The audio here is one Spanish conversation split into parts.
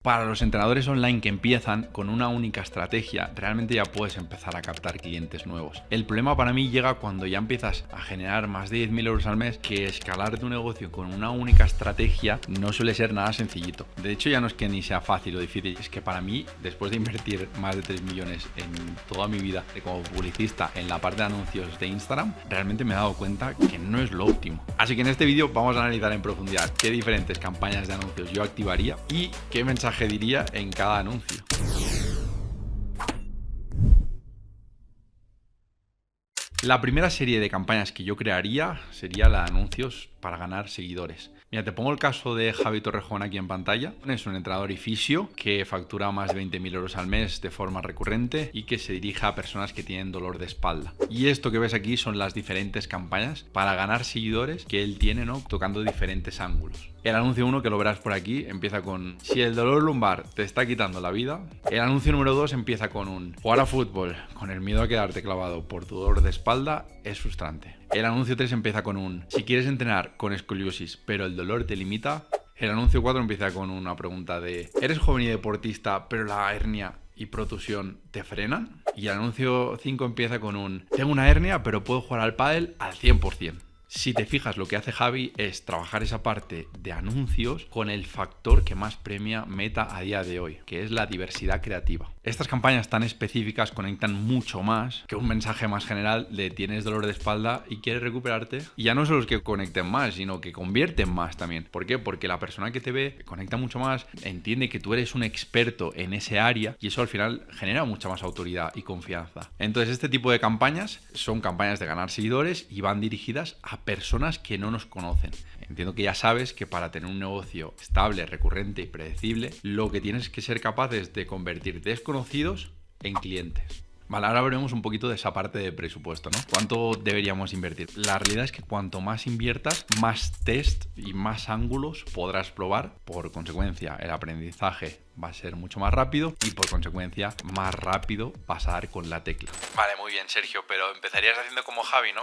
Para los entrenadores online que empiezan con una única estrategia, realmente ya puedes empezar a captar clientes nuevos. El problema para mí llega cuando ya empiezas a generar más de 10.000 euros al mes, que escalar tu negocio con una única estrategia no suele ser nada sencillito. De hecho, ya no es que ni sea fácil o difícil, es que para mí, después de invertir más de 3 millones en toda mi vida como publicista en la parte de anuncios de Instagram, realmente me he dado cuenta que no es lo óptimo. Así que en este vídeo vamos a analizar en profundidad qué diferentes campañas de anuncios yo activaría y qué mensaje diría en cada anuncio. La primera serie de campañas que yo crearía sería la de anuncios para ganar seguidores. Mira, te pongo el caso de Javi Torrejón aquí en pantalla. Es un entrenador y fisio que factura más de 20.000 euros al mes de forma recurrente y que se dirige a personas que tienen dolor de espalda. Y esto que ves aquí son las diferentes campañas para ganar seguidores que él tiene, ¿no? Tocando diferentes ángulos. El anuncio 1, que lo verás por aquí, empieza con: si el dolor lumbar te está quitando la vida. El anuncio número 2 empieza con un: jugar a fútbol con el miedo a quedarte clavado por tu dolor de espalda es frustrante. El anuncio 3 empieza con un: si quieres entrenar con escoliosis pero el dolor te limita. El anuncio 4 empieza con una pregunta de: ¿eres joven y deportista pero la hernia y protusión te frenan? Y el anuncio 5 empieza con un: tengo una hernia pero puedo jugar al pádel al 100%. Si te fijas, lo que hace Javi es trabajar esa parte de anuncios con el factor que más premia Meta a día de hoy, que es la diversidad creativa. Estas campañas tan específicas conectan mucho más que un mensaje más general de: tienes dolor de espalda y quieres recuperarte. Y ya no son los que conecten más, sino que convierten más también. ¿Por qué? Porque la persona que te ve conecta mucho más, entiende que tú eres un experto en ese área y eso al final genera mucha más autoridad y confianza. Entonces, este tipo de campañas son campañas de ganar seguidores y van dirigidas a personas que no nos conocen. Entiendo que ya sabes que para tener un negocio estable, recurrente y predecible, lo que tienes que ser capaz es de convertir desconocidos en clientes. Vale, ahora veremos un poquito de esa parte de presupuesto, ¿no? ¿Cuánto deberíamos invertir? La realidad es que cuanto más inviertas, más test y más ángulos podrás probar. Por consecuencia, el aprendizaje va a ser mucho más rápido y por consecuencia más rápido vas a dar con la tecla. Vale, muy bien, Sergio, pero empezarías haciendo como Javi, ¿no?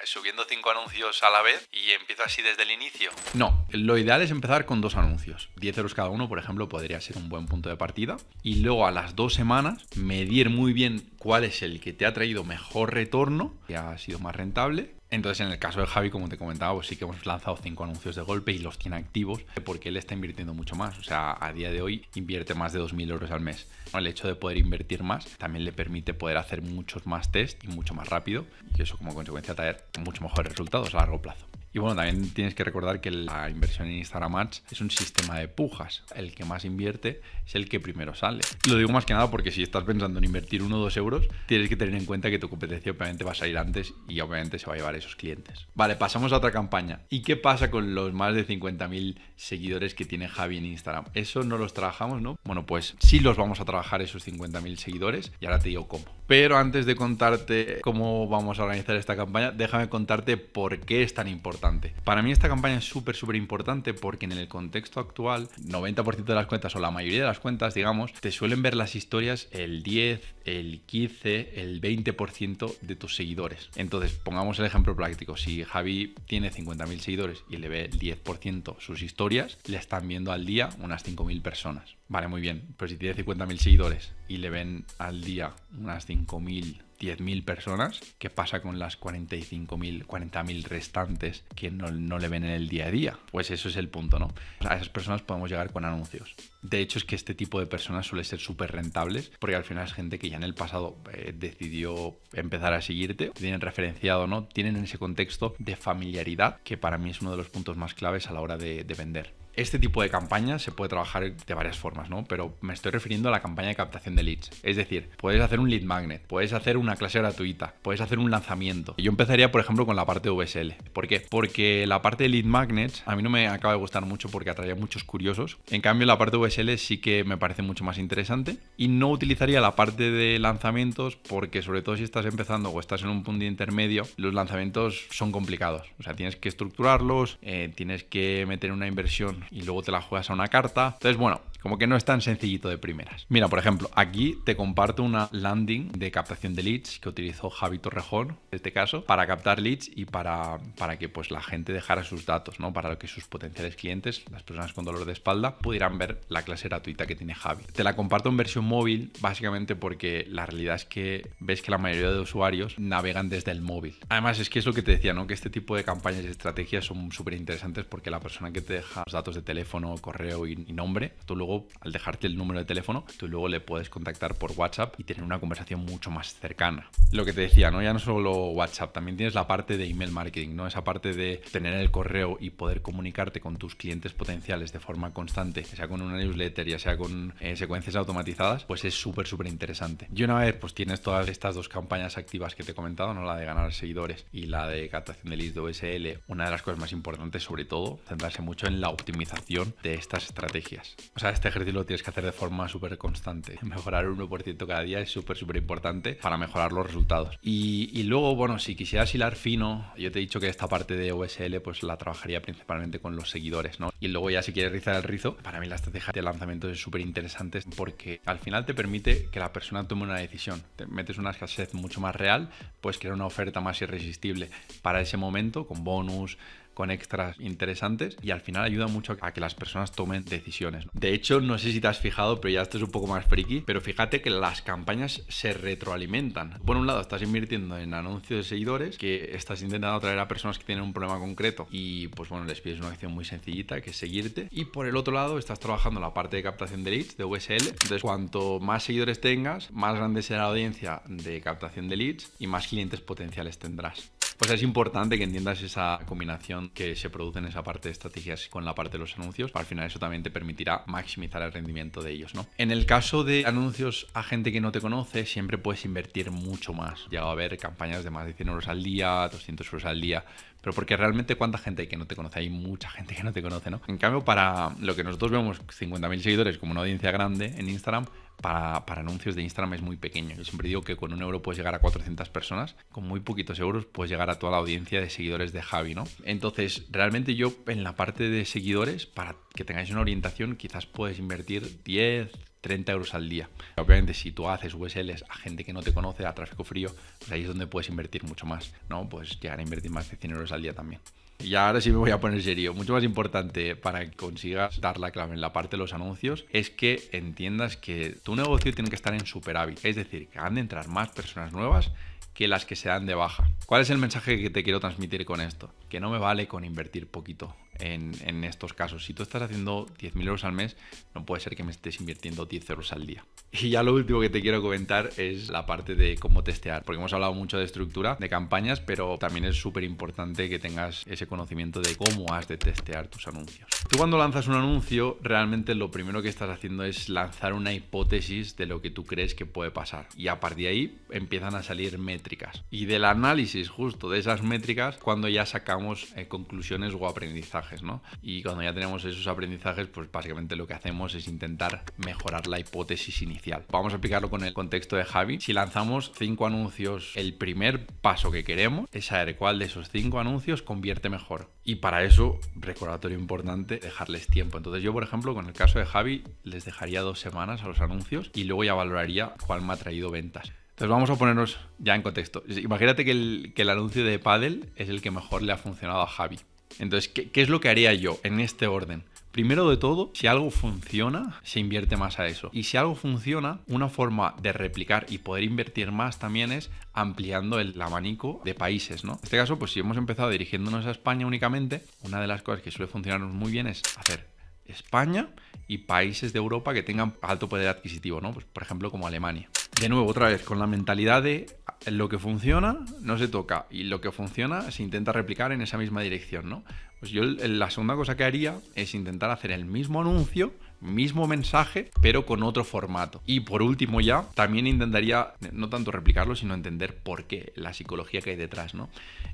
Subiendo 5 anuncios a la vez y empiezo así desde el inicio. No, lo ideal es empezar con 2 anuncios. 10 euros cada uno, por ejemplo, podría ser un buen punto de partida. Y luego a las 2 semanas medir muy bien cuál es el que te ha traído mejor retorno, que ha sido más rentable. Entonces, en el caso de Javi, como te comentaba, pues sí que hemos lanzado 5 anuncios de golpe y los tiene activos porque él está invirtiendo mucho más. O sea, a día de hoy invierte más de 2.000 euros al mes. El hecho de poder invertir más también le permite poder hacer muchos más test y mucho más rápido, y eso como consecuencia traer mucho mejores resultados a largo plazo. Y bueno, también tienes que recordar que la inversión en Instagram Ads es un sistema de pujas. El que más invierte es el que primero sale. Lo digo más que nada porque si estás pensando en invertir 1 o 2 euros, tienes que tener en cuenta que tu competencia obviamente va a salir antes y obviamente se va a llevar esos clientes. Vale, pasamos a otra campaña. ¿Y qué pasa con los más de 50.000 seguidores que tiene Javi en Instagram? Eso no los trabajamos, ¿no? Bueno, pues sí los vamos a trabajar, esos 50.000 seguidores, y ahora te digo cómo. Pero antes de contarte cómo vamos a organizar esta campaña, déjame contarte por qué es tan importante. Para mí esta campaña es súper importante porque en el contexto actual, 90% de las cuentas o la mayoría de las cuentas, digamos, te suelen ver las historias el 10, el 15, el 20% de tus seguidores. Entonces, pongamos el ejemplo práctico. Si Javi tiene 50.000 seguidores y le ve el 10% sus historias, le están viendo al día unas 5.000 personas. Vale, muy bien. Pero si tiene 50.000 seguidores y le ven al día unas 5.000, 10.000 personas, ¿qué pasa con las 45.000, 40.000 restantes que no le ven en el día a día? Pues eso es el punto, ¿no? A esas personas podemos llegar con anuncios. De hecho, es que este tipo de personas suele ser súper rentables porque al final es gente que ya en el pasado decidió empezar a seguirte, tienen referenciado, ¿no? Tienen ese contexto de familiaridad que para mí es uno de los puntos más claves a la hora de vender. Este tipo de campaña se puede trabajar de varias formas, ¿no? Pero me estoy refiriendo a la campaña de captación de leads. Es decir, puedes hacer un lead magnet, puedes hacer una clase gratuita, puedes hacer un lanzamiento. Yo empezaría, por ejemplo, con la parte de VSL. ¿Por qué? Porque la parte de lead magnets a mí no me acaba de gustar mucho porque atrae muchos curiosos. En cambio, la parte de VSL sí que me parece mucho más interesante. Y no utilizaría la parte de lanzamientos porque, sobre todo si estás empezando o estás en un punto intermedio, los lanzamientos son complicados. O sea, tienes que estructurarlos, tienes que meter una inversión ilusión y luego te la juegas a una carta. Entonces, bueno, como que no es tan sencillito de primeras. Mira, por ejemplo, aquí te comparto una landing de captación de leads que utilizó Javi Torrejón, en este caso, para captar leads y para que pues la gente dejara sus datos, ¿no? Para que sus potenciales clientes, las personas con dolor de espalda, pudieran ver la clase gratuita que tiene Javi. Te la comparto en versión móvil, básicamente porque la realidad es que ves que la mayoría de usuarios navegan desde el móvil. Además, es que es lo que te decía, ¿no? Que este tipo de campañas y estrategias son súper interesantes porque la persona que te deja los datos de teléfono, correo y nombre, tú luego, al dejarte el número de teléfono, tú luego le puedes contactar por WhatsApp y tener una conversación mucho más cercana. Lo que te decía, ¿no? Ya no solo WhatsApp, también tienes la parte de email marketing, ¿no? Esa parte de tener el correo y poder comunicarte con tus clientes potenciales de forma constante, ya sea con una newsletter, ya sea con secuencias automatizadas, pues es súper interesante. Y una vez pues tienes todas estas dos campañas activas que te he comentado, ¿no? La de ganar seguidores y la de captación de leads de OSL, una de las cosas más importantes, sobre todo, centrarse mucho en la optimización de estas estrategias. O sea, este ejercicio lo tienes que hacer de forma súper constante. Mejorar un 1% cada día es súper importante para mejorar los resultados. Y luego, bueno, si quisieras hilar fino, yo te he dicho que esta parte de OSL pues la trabajaría principalmente con los seguidores, ¿no? Y luego ya si quieres rizar el rizo, para mí la estrategia de lanzamiento es súper interesante porque al final te permite que la persona tome una decisión. Te metes una escasez mucho más real, puedes crear una oferta más irresistible para ese momento, con bonus, con extras interesantes, y al final ayuda mucho a que las personas tomen decisiones. De hecho, no sé si te has fijado, pero ya esto es un poco más friki, pero fíjate que las campañas se retroalimentan. Por un lado, estás invirtiendo en anuncios de seguidores, que estás intentando atraer a personas que tienen un problema concreto y pues bueno, les pides una acción muy sencillita que es seguirte, y por el otro lado estás trabajando la parte de captación de leads, de OSL. Entonces, cuanto más seguidores tengas, más grande será la audiencia de captación de leads y más clientes potenciales tendrás. Pues es importante que entiendas esa combinación que se produce en esa parte de estrategias con la parte de los anuncios. Al final eso también te permitirá maximizar el rendimiento de ellos, ¿no? En el caso de anuncios a gente que no te conoce, siempre puedes invertir mucho más. Llega a haber campañas de más de 100 euros al día, 200 euros al día, pero porque realmente ¿cuánta gente hay que no te conoce? Hay mucha gente que no te conoce, ¿no? En cambio, para lo que nosotros vemos 50.000 seguidores como una audiencia grande en Instagram, para anuncios de Instagram es muy pequeño. Yo siempre digo que con 1 euro puedes llegar a 400 personas, con muy poquitos euros puedes llegar a toda la audiencia de seguidores de Javi, ¿no? Entonces, realmente yo en la parte de seguidores, para que tengáis una orientación, quizás puedes invertir 10, 30 euros al día. Obviamente, si tú haces USLs a gente que no te conoce, a tráfico frío, pues ahí es donde puedes invertir mucho más, ¿no? Pues llegar a invertir más de 100 euros al día también. Y ahora sí me voy a poner serio. Mucho más importante para que consigas dar la clave en la parte de los anuncios es que entiendas que tu negocio tiene que estar en superávit. Es decir, que han de entrar más personas nuevas que las que se dan de baja. ¿Cuál es el mensaje que te quiero transmitir con esto? Que no me vale con invertir poquito en estos casos. Si tú estás haciendo 10.000 euros al mes, no puede ser que me estés invirtiendo 10 euros al día. Y ya lo último que te quiero comentar es la parte de cómo testear, porque hemos hablado mucho de estructura, de campañas, pero también es súper importante que tengas ese conocimiento de cómo has de testear tus anuncios. Tú cuando lanzas un anuncio, realmente lo primero que estás haciendo es lanzar una hipótesis de lo que tú crees que puede pasar. Y a partir de ahí empiezan a salir métricas. Y del análisis justo de esas métricas, cuando ya sacamos conclusiones o aprendizajes, ¿no? Y cuando ya tenemos esos aprendizajes, pues básicamente lo que hacemos es intentar mejorar la hipótesis inicial. Vamos a aplicarlo con el contexto de Javi. Si lanzamos 5 anuncios, el primer paso que queremos es saber cuál de esos 5 anuncios convierte mejor. Y para eso, recordatorio importante, dejarles tiempo. Entonces yo, por ejemplo, con el caso de Javi, les dejaría 2 semanas a los anuncios y luego ya valoraría cuál me ha traído ventas. Entonces vamos a ponernos ya en contexto. Imagínate que el anuncio de pádel es el que mejor le ha funcionado a Javi. Entonces, ¿qué es lo que haría yo en este orden? Primero de todo, si algo funciona, se invierte más a eso. Y si algo funciona, una forma de replicar y poder invertir más también es ampliando el abanico de países, ¿no? En este caso, pues si hemos empezado dirigiéndonos a España únicamente, una de las cosas que suele funcionarnos muy bien es hacer España y países de Europa que tengan alto poder adquisitivo, ¿no? Pues por ejemplo como Alemania. De nuevo, otra vez, con la mentalidad de lo que funciona no se toca y lo que funciona se intenta replicar en esa misma dirección, ¿no? Pues yo la segunda cosa que haría es intentar hacer el mismo anuncio, mismo mensaje, pero con otro formato. Y por último ya, también intentaría no tanto replicarlo, sino entender por qué, la psicología que hay detrás, ¿no?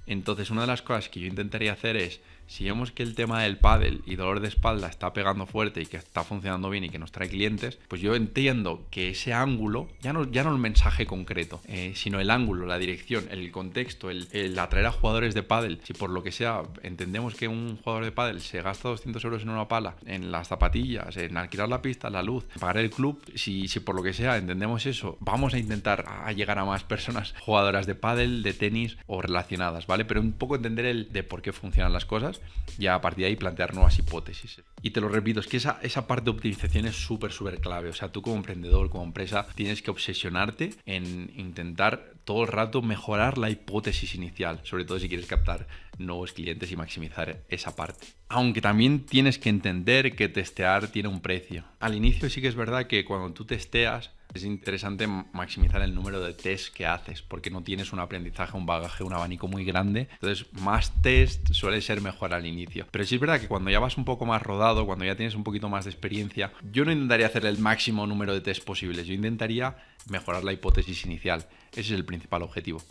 Entonces, una de las cosas que yo intentaría hacer es, Si vemos que el tema del pádel y dolor de espalda está pegando fuerte y que está funcionando bien y que nos trae clientes, pues yo entiendo que ese ángulo, ya no el mensaje concreto, sino el ángulo, la dirección, el contexto, el atraer a jugadores de pádel. Si por lo que sea entendemos que un jugador de pádel se gasta 200 euros en una pala, en las zapatillas, en alquilar la pista, la luz, pagar el club, si por lo que sea entendemos eso, vamos a intentar llegar a más personas jugadoras de pádel, de tenis o relacionadas, ¿vale? Pero un poco entender el de por qué funcionan las cosas y a partir de ahí plantear nuevas hipótesis. Y te lo repito, es que esa parte de optimización es súper clave. O sea, tú como emprendedor, como empresa, tienes que obsesionarte en intentar todo el rato mejorar la hipótesis inicial, sobre todo si quieres captar nuevos clientes y maximizar esa parte. Aunque también tienes que entender que testear tiene un precio. Al inicio sí que es verdad que cuando tú testeas es interesante maximizar el número de tests que haces, porque no tienes un aprendizaje, un bagaje, un abanico muy grande. Entonces, más test suele ser mejor al inicio. Pero sí es verdad que cuando ya vas un poco más rodado, cuando ya tienes un poquito más de experiencia, yo no intentaría hacer el máximo número de tests posibles. Yo intentaría mejorar la hipótesis inicial. Ese es el principal objetivo.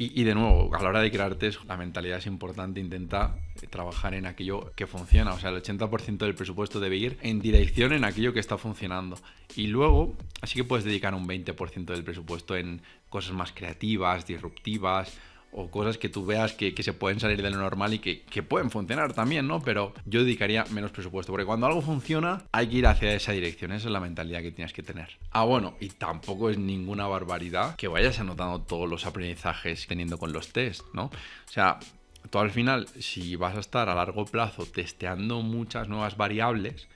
Y de nuevo, a la hora de crear test, la mentalidad es importante. Intenta trabajar en aquello que funciona. O sea, el 80% del presupuesto debe ir en dirección en aquello que está funcionando. Y luego, así que puedes dedicar un 20% del presupuesto en cosas más creativas, disruptivas, o cosas que tú veas que se pueden salir de lo normal y que pueden funcionar también, ¿no? Pero yo dedicaría menos presupuesto, porque cuando algo funciona hay que ir hacia esa dirección. Esa es la mentalidad que tienes que tener. Bueno, y tampoco es ninguna barbaridad que vayas anotando todos los aprendizajes teniendo con los test, ¿no? O sea, tú al final, si vas a estar a largo plazo testeando muchas nuevas variables,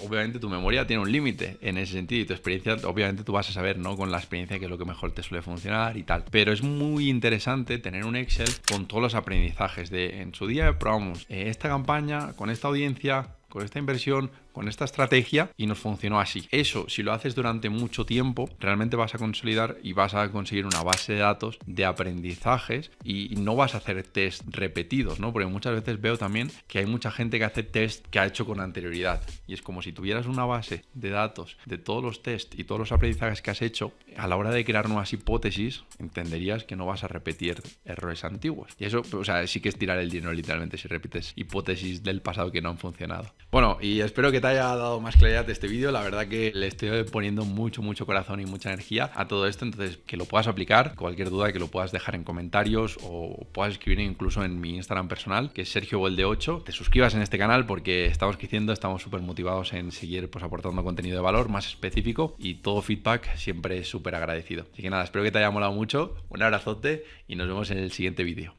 obviamente tu memoria tiene un límite en ese sentido y tu experiencia, obviamente tú vas a saber, ¿no? Con la experiencia qué es lo que mejor te suele funcionar y tal. Pero es muy interesante tener un Excel con todos los aprendizajes de en su día probamos esta campaña con esta audiencia, con esta inversión, con esta estrategia y nos funcionó así. Eso, si lo haces durante mucho tiempo, realmente vas a consolidar y vas a conseguir una base de datos de aprendizajes y no vas a hacer test repetidos, ¿no? Porque muchas veces veo también que hay mucha gente que hace test que ha hecho con anterioridad y es como si tuvieras una base de datos de todos los test y todos los aprendizajes que has hecho, a la hora de crear nuevas hipótesis, entenderías que no vas a repetir errores antiguos. Y eso, o sea, sí que es tirar el dinero literalmente si repites hipótesis del pasado que no han funcionado. Bueno, y espero que te haya dado más claridad de este vídeo. La verdad que le estoy poniendo mucho corazón y mucha energía a todo esto, entonces que lo puedas aplicar. Cualquier duda que lo puedas dejar en comentarios o puedas escribir incluso en mi Instagram personal, que es SergioBolde8. Te suscribas en este canal porque estamos creciendo, estamos súper motivados en seguir pues aportando contenido de valor más específico y todo feedback siempre es súper agradecido. Así que nada, espero que te haya molado mucho, un abrazote y nos vemos en el siguiente vídeo.